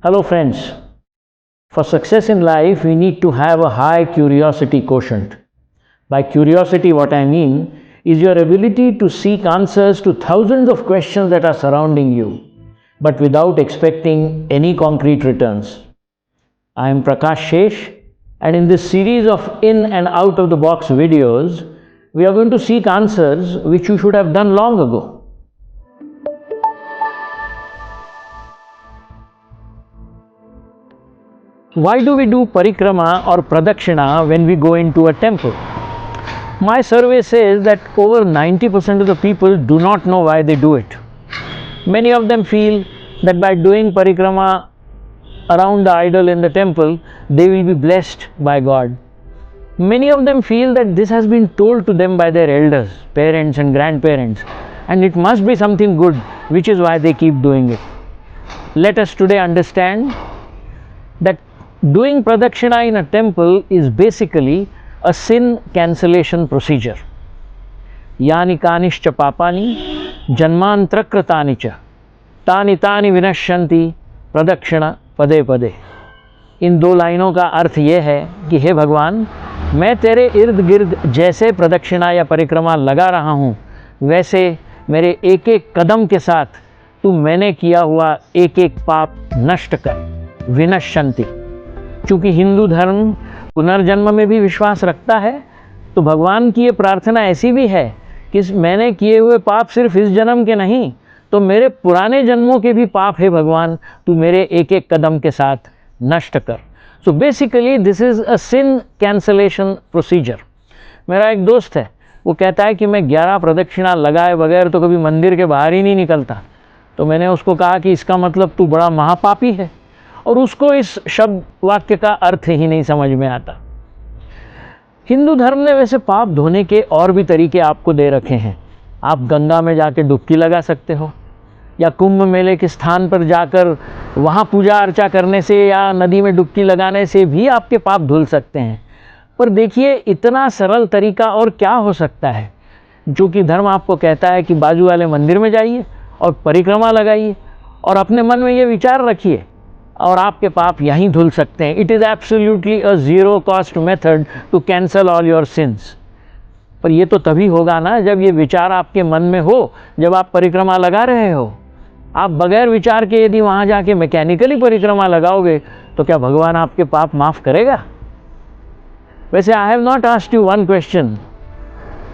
Hello friends, for success in life we need to have a high curiosity quotient. By curiosity what I mean is your ability to seek answers to thousands of questions that are surrounding you, but without expecting any concrete returns. I am Prakash Shesh, and in this series of in and out of the box videos, we are going to seek answers which you should have done long ago. Why do we do parikrama or pradakshina when we go into a temple? My survey says that over 90% of the people do not know why they do it. Many of them feel that by doing parikrama around the idol in the temple, they will be blessed by God. Many of them feel that this has been told to them by their elders, parents and grandparents, and it must be something good, which is why they keep doing it. Let us today understand that doing pradakshina in a temple is basically a sin cancellation procedure. Yani kanischa papani janmantrakrtani cha tani tani vinashyanti pradakshina पदे पदे. इन दो लाइनों का अर्थ ये है कि हे भगवान, मैं तेरे इर्द गिर्द जैसे प्रदक्षिणा या परिक्रमा लगा रहा हूँ, वैसे मेरे एक एक कदम के साथ तू मैंने किया हुआ एक एक पाप नष्ट कर. विनश्यंति. क्योंकि हिंदू धर्म पुनर्जन्म में भी विश्वास रखता है, तो भगवान की ये प्रार्थना ऐसी भी है कि मैंने किए हुए पाप सिर्फ इस जन्म के नहीं, तो मेरे पुराने जन्मों के भी पाप है भगवान, तू मेरे एक एक कदम के साथ नष्ट कर. So basically this is a sin cancellation procedure. मेरा एक दोस्त है, वो कहता है कि मैं 11 प्रदक्षिणा लगाए बगैर तो कभी मंदिर के बाहर ही नहीं निकलता. तो मैंने उसको कहा कि इसका मतलब तू बड़ा महापापी है, और उसको इस शब्द वाक्य का अर्थ ही नहीं समझ में आता. हिंदू धर्म ने वैसे पाप धोने के और भी तरीके आपको दे रखे हैं. आप गंगा में जाकर डुबकी लगा सकते हो, या कुंभ मेले के स्थान पर जाकर वहाँ पूजा अर्चा करने से या नदी में डुबकी लगाने से भी आपके पाप धुल सकते हैं. पर देखिए, इतना सरल तरीका और क्या हो सकता है, जो कि धर्म आपको कहता है कि बाजू वाले मंदिर में जाइए और परिक्रमा लगाइए और अपने मन में ये विचार रखिए और आपके पाप यहीं धुल सकते हैं. It is absolutely a zero cost method to cancel all your sins. पर ये तो तभी होगा ना जब ये विचार आपके मन में हो, जब आप परिक्रमा लगा रहे हो. आप बगैर विचार के यदि वहाँ जाके मैकेनिकली परिक्रमा लगाओगे तो क्या भगवान आपके पाप माफ़ करेगा? वैसे I have not asked you one question.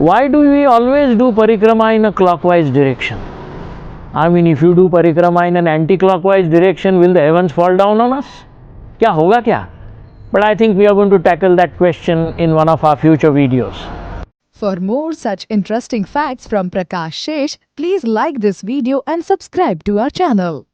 Why do we always do parikrama in a clockwise direction? I mean, if you do parikrama in an anti-clockwise direction, will the heavens fall down on us? क्या होगा क्या? But I think we are going to tackle that question in one of our future videos. For more such interesting facts from Prakash Shesh, please like this video and subscribe to our channel.